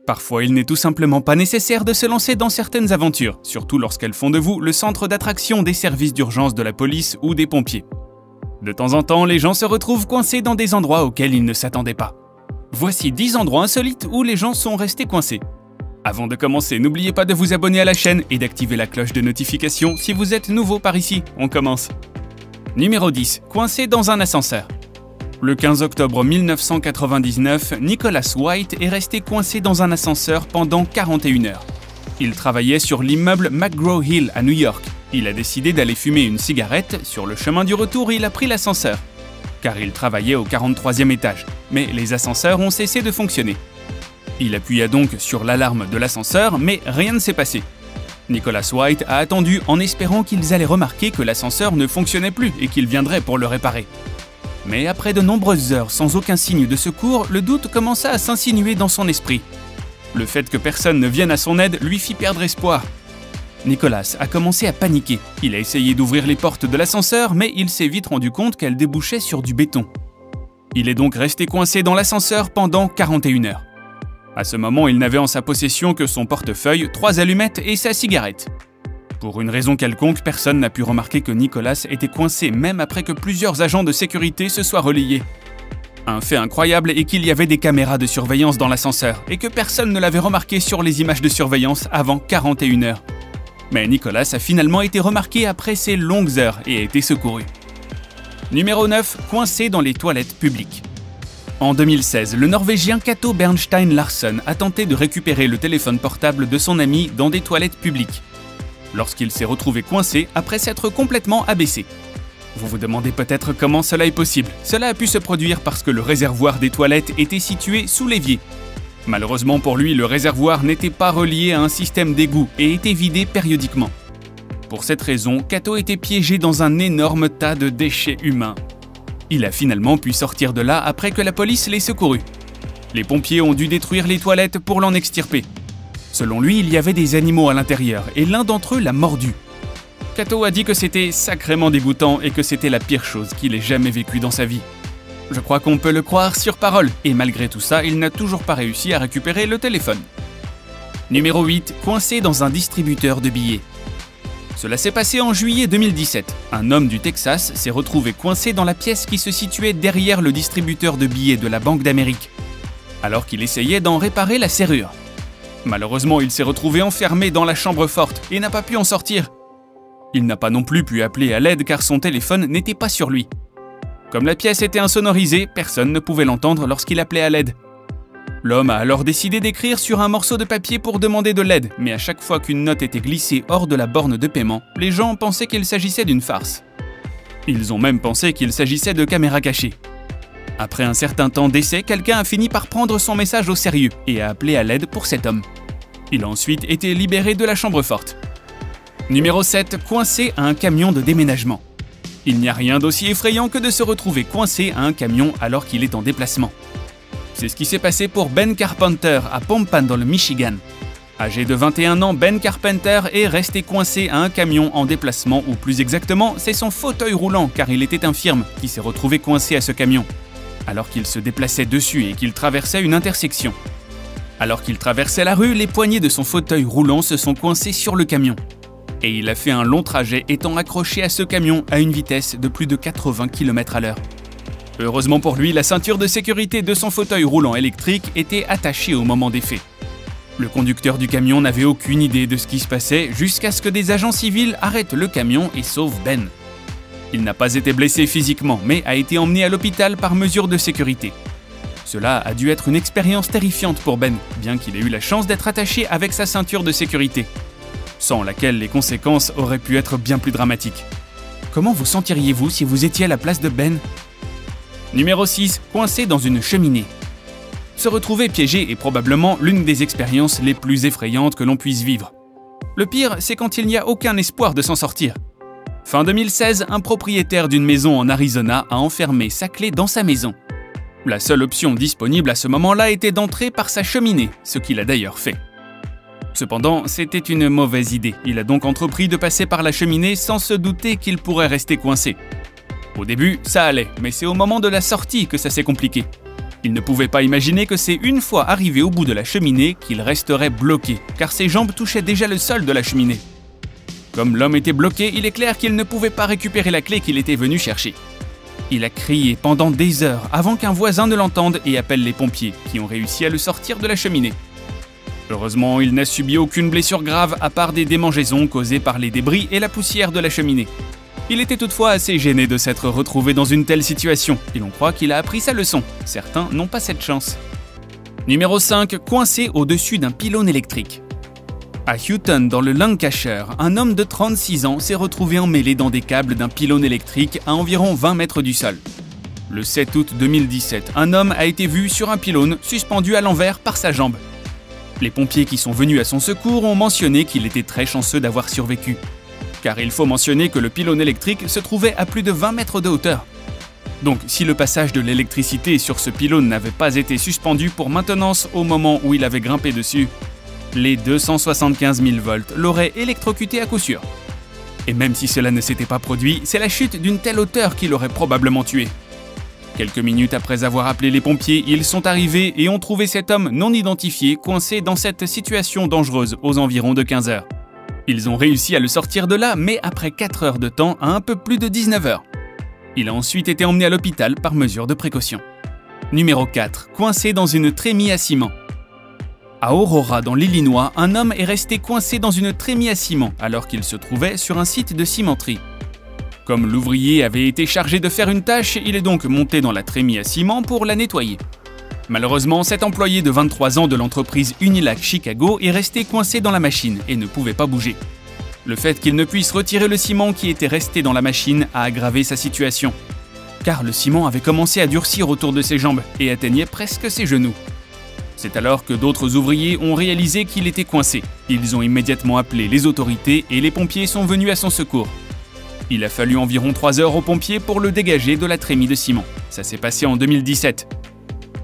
Parfois, il n'est tout simplement pas nécessaire de se lancer dans certaines aventures, surtout lorsqu'elles font de vous le centre d'attraction des services d'urgence de la police ou des pompiers. De temps en temps, les gens se retrouvent coincés dans des endroits auxquels ils ne s'attendaient pas. Voici 10 endroits insolites où les gens sont restés coincés. Avant de commencer, n'oubliez pas de vous abonner à la chaîne et d'activer la cloche de notification si vous êtes nouveau par ici. On commence. Numéro 10. Coincé dans un ascenseur. Le 15 octobre 1999, Nicholas White est resté coincé dans un ascenseur pendant 41 heures. Il travaillait sur l'immeuble McGraw-Hill à New York. Il a décidé d'aller fumer une cigarette. Sur le chemin du retour, il a pris l'ascenseur, car il travaillait au 43e étage. Mais les ascenseurs ont cessé de fonctionner. Il appuya donc sur l'alarme de l'ascenseur, mais rien ne s'est passé. Nicholas White a attendu en espérant qu'ils allaient remarquer que l'ascenseur ne fonctionnait plus et qu'ils viendraient pour le réparer. Mais après de nombreuses heures sans aucun signe de secours, le doute commença à s'insinuer dans son esprit. Le fait que personne ne vienne à son aide lui fit perdre espoir. Nicholas a commencé à paniquer. Il a essayé d'ouvrir les portes de l'ascenseur, mais il s'est vite rendu compte qu'elles débouchaient sur du béton. Il est donc resté coincé dans l'ascenseur pendant 41 heures. À ce moment, il n'avait en sa possession que son portefeuille, 3 allumettes et sa cigarette. Pour une raison quelconque, personne n'a pu remarquer que Nicholas était coincé même après que plusieurs agents de sécurité se soient relayés. Un fait incroyable est qu'il y avait des caméras de surveillance dans l'ascenseur et que personne ne l'avait remarqué sur les images de surveillance avant 41 heures. Mais Nicholas a finalement été remarqué après ces longues heures et a été secouru. Numéro 9. Coincé dans les toilettes publiques. En 2016, le Norvégien Cato Bernstein Larsen a tenté de récupérer le téléphone portable de son ami dans des toilettes publiques, lorsqu'il s'est retrouvé coincé après s'être complètement abaissé. Vous vous demandez peut-être comment cela est possible. Cela a pu se produire parce que le réservoir des toilettes était situé sous l'évier. Malheureusement pour lui, le réservoir n'était pas relié à un système d'égout et était vidé périodiquement. Pour cette raison, Cato était piégé dans un énorme tas de déchets humains. Il a finalement pu sortir de là après que la police l'ait secouru. Les pompiers ont dû détruire les toilettes pour l'en extirper. Selon lui, il y avait des animaux à l'intérieur et l'un d'entre eux l'a mordu. Cato a dit que c'était sacrément dégoûtant et que c'était la pire chose qu'il ait jamais vécue dans sa vie. Je crois qu'on peut le croire sur parole, et malgré tout ça, il n'a toujours pas réussi à récupérer le téléphone. Numéro 8. Coincé dans un distributeur de billets. Cela s'est passé en juillet 2017. Un homme du Texas s'est retrouvé coincé dans la pièce qui se situait derrière le distributeur de billets de la Banque d'Amérique, alors qu'il essayait d'en réparer la serrure. Malheureusement, il s'est retrouvé enfermé dans la chambre forte et n'a pas pu en sortir. Il n'a pas non plus pu appeler à l'aide car son téléphone n'était pas sur lui. Comme la pièce était insonorisée, personne ne pouvait l'entendre lorsqu'il appelait à l'aide. L'homme a alors décidé d'écrire sur un morceau de papier pour demander de l'aide, mais à chaque fois qu'une note était glissée hors de la borne de paiement, les gens pensaient qu'il s'agissait d'une farce. Ils ont même pensé qu'il s'agissait de caméras cachées. Après un certain temps d'essai, quelqu'un a fini par prendre son message au sérieux et a appelé à l'aide pour cet homme. Il a ensuite été libéré de la chambre forte. Numéro 7. Coincé à un camion de déménagement. Il n'y a rien d'aussi effrayant que de se retrouver coincé à un camion alors qu'il est en déplacement. C'est ce qui s'est passé pour Ben Carpenter à Pompan dans le Michigan. Âgé de 21 ans, Ben Carpenter est resté coincé à un camion en déplacement, ou plus exactement, c'est son fauteuil roulant car il était infirme qui s'est retrouvé coincé à ce camion, alors qu'il se déplaçait dessus et qu'il traversait une intersection. Alors qu'il traversait la rue, les poignées de son fauteuil roulant se sont coincées sur le camion. Et il a fait un long trajet étant accroché à ce camion à une vitesse de plus de 80 km/h. Heureusement pour lui, la ceinture de sécurité de son fauteuil roulant électrique était attachée au moment des faits. Le conducteur du camion n'avait aucune idée de ce qui se passait jusqu'à ce que des agents civils arrêtent le camion et sauvent Ben. Il n'a pas été blessé physiquement, mais a été emmené à l'hôpital par mesure de sécurité. Cela a dû être une expérience terrifiante pour Ben, bien qu'il ait eu la chance d'être attaché avec sa ceinture de sécurité, sans laquelle les conséquences auraient pu être bien plus dramatiques. Comment vous sentiriez-vous si vous étiez à la place de Ben? Numéro 6. Coincé dans une cheminée. Se retrouver piégé est probablement l'une des expériences les plus effrayantes que l'on puisse vivre. Le pire, c'est quand il n'y a aucun espoir de s'en sortir. Fin 2016, un propriétaire d'une maison en Arizona a enfermé sa clé dans sa maison. La seule option disponible à ce moment-là était d'entrer par sa cheminée, ce qu'il a d'ailleurs fait. Cependant, c'était une mauvaise idée. Il a donc entrepris de passer par la cheminée sans se douter qu'il pourrait rester coincé. Au début, ça allait, mais c'est au moment de la sortie que ça s'est compliqué. Il ne pouvait pas imaginer que c'est une fois arrivé au bout de la cheminée qu'il resterait bloqué, car ses jambes touchaient déjà le sol de la cheminée. Comme l'homme était bloqué, il est clair qu'il ne pouvait pas récupérer la clé qu'il était venu chercher. Il a crié pendant des heures avant qu'un voisin ne l'entende et appelle les pompiers, qui ont réussi à le sortir de la cheminée. Heureusement, il n'a subi aucune blessure grave à part des démangeaisons causées par les débris et la poussière de la cheminée. Il était toutefois assez gêné de s'être retrouvé dans une telle situation, et l'on croit qu'il a appris sa leçon. Certains n'ont pas cette chance. Numéro 5. Coincé au-dessus d'un pylône électrique. À Houghton, dans le Lancashire, un homme de 36 ans s'est retrouvé emmêlé dans des câbles d'un pylône électrique à environ 20 mètres du sol. Le 7 août 2017, un homme a été vu sur un pylône suspendu à l'envers par sa jambe. Les pompiers qui sont venus à son secours ont mentionné qu'il était très chanceux d'avoir survécu. Car il faut mentionner que le pylône électrique se trouvait à plus de 20 mètres de hauteur. Donc si le passage de l'électricité sur ce pylône n'avait pas été suspendu pour maintenance au moment où il avait grimpé dessus, les 275 000 volts l'auraient électrocuté à coup sûr. Et même si cela ne s'était pas produit, c'est la chute d'une telle hauteur qui l'aurait probablement tué. Quelques minutes après avoir appelé les pompiers, ils sont arrivés et ont trouvé cet homme non identifié coincé dans cette situation dangereuse aux environs de 15 heures. Ils ont réussi à le sortir de là, mais après 4 heures de temps à un peu plus de 19 heures. Il a ensuite été emmené à l'hôpital par mesure de précaution. Numéro 4. Coincé dans une trémie à ciment. À Aurora, dans l'Illinois, un homme est resté coincé dans une trémie à ciment alors qu'il se trouvait sur un site de cimenterie. Comme l'ouvrier avait été chargé de faire une tâche, il est donc monté dans la trémie à ciment pour la nettoyer. Malheureusement, cet employé de 23 ans de l'entreprise Unilac Chicago est resté coincé dans la machine et ne pouvait pas bouger. Le fait qu'il ne puisse retirer le ciment qui était resté dans la machine a aggravé sa situation. Car le ciment avait commencé à durcir autour de ses jambes et atteignait presque ses genoux. C'est alors que d'autres ouvriers ont réalisé qu'il était coincé. Ils ont immédiatement appelé les autorités et les pompiers sont venus à son secours. Il a fallu environ 3 heures aux pompiers pour le dégager de la trémie de ciment. Ça s'est passé en 2017.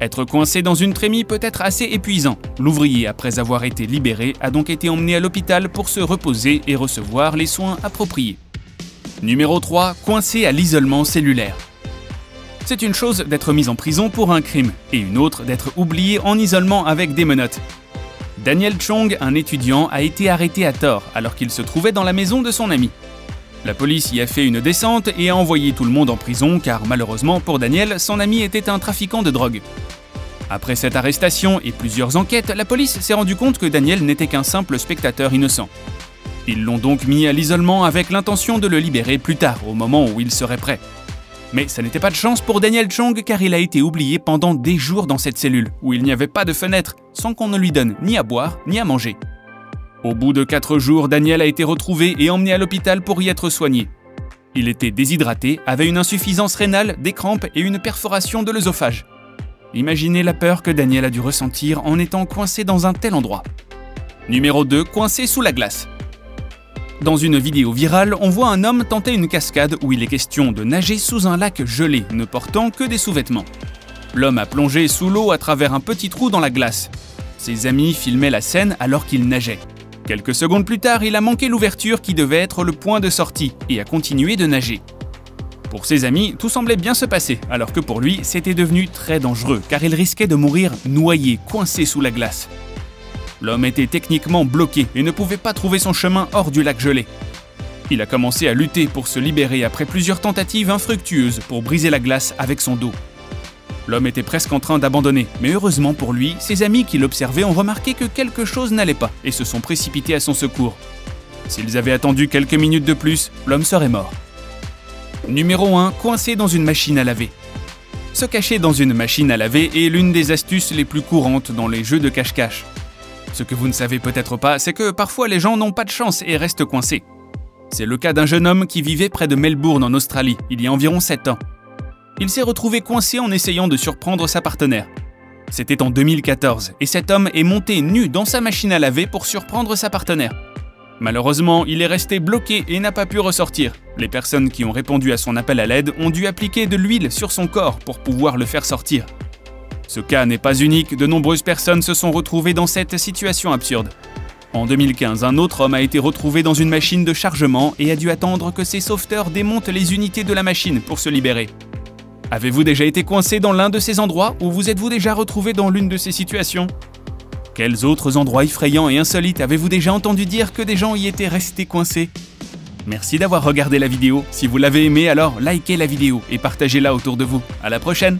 Être coincé dans une trémie peut être assez épuisant. L'ouvrier, après avoir été libéré, a donc été emmené à l'hôpital pour se reposer et recevoir les soins appropriés. Numéro 3. Coincé à l'isolement cellulaire. C'est une chose d'être mis en prison pour un crime, et une autre d'être oublié en isolement avec des menottes. Daniel Chong, un étudiant, a été arrêté à tort alors qu'il se trouvait dans la maison de son ami. La police y a fait une descente et a envoyé tout le monde en prison car malheureusement pour Daniel, son ami était un trafiquant de drogue. Après cette arrestation et plusieurs enquêtes, la police s'est rendu compte que Daniel n'était qu'un simple spectateur innocent. Ils l'ont donc mis à l'isolement avec l'intention de le libérer plus tard, au moment où il serait prêt. Mais ça n'était pas de chance pour Daniel Chong car il a été oublié pendant des jours dans cette cellule, où il n'y avait pas de fenêtre, sans qu'on ne lui donne ni à boire ni à manger. Au bout de 4 jours, Daniel a été retrouvé et emmené à l'hôpital pour y être soigné. Il était déshydraté, avait une insuffisance rénale, des crampes et une perforation de l'œsophage. Imaginez la peur que Daniel a dû ressentir en étant coincé dans un tel endroit. Numéro 2. Coincé sous la glace. Dans une vidéo virale, on voit un homme tenter une cascade où il est question de nager sous un lac gelé, ne portant que des sous-vêtements. L'homme a plongé sous l'eau à travers un petit trou dans la glace. Ses amis filmaient la scène alors qu'il nageait. Quelques secondes plus tard, il a manqué l'ouverture qui devait être le point de sortie et a continué de nager. Pour ses amis, tout semblait bien se passer, alors que pour lui, c'était devenu très dangereux car il risquait de mourir noyé, coincé sous la glace. L'homme était techniquement bloqué et ne pouvait pas trouver son chemin hors du lac gelé. Il a commencé à lutter pour se libérer après plusieurs tentatives infructueuses pour briser la glace avec son dos. L'homme était presque en train d'abandonner, mais heureusement pour lui, ses amis qui l'observaient ont remarqué que quelque chose n'allait pas et se sont précipités à son secours. S'ils avaient attendu quelques minutes de plus, l'homme serait mort. Numéro 1. Coincé dans une machine à laver. Se cacher dans une machine à laver est l'une des astuces les plus courantes dans les jeux de cache-cache. Ce que vous ne savez peut-être pas, c'est que parfois les gens n'ont pas de chance et restent coincés. C'est le cas d'un jeune homme qui vivait près de Melbourne en Australie, il y a environ 7 ans. Il s'est retrouvé coincé en essayant de surprendre sa partenaire. C'était en 2014 et cet homme est monté nu dans sa machine à laver pour surprendre sa partenaire. Malheureusement, il est resté bloqué et n'a pas pu ressortir. Les personnes qui ont répondu à son appel à l'aide ont dû appliquer de l'huile sur son corps pour pouvoir le faire sortir. Ce cas n'est pas unique, de nombreuses personnes se sont retrouvées dans cette situation absurde. En 2015, un autre homme a été retrouvé dans une machine de chargement et a dû attendre que ses sauveteurs démontent les unités de la machine pour se libérer. Avez-vous déjà été coincé dans l'un de ces endroits ou vous êtes-vous déjà retrouvé dans l'une de ces situations? Quels autres endroits effrayants et insolites avez-vous déjà entendu dire que des gens y étaient restés coincés? Merci d'avoir regardé la vidéo. Si vous l'avez aimée, alors likez la vidéo et partagez-la autour de vous. À la prochaine!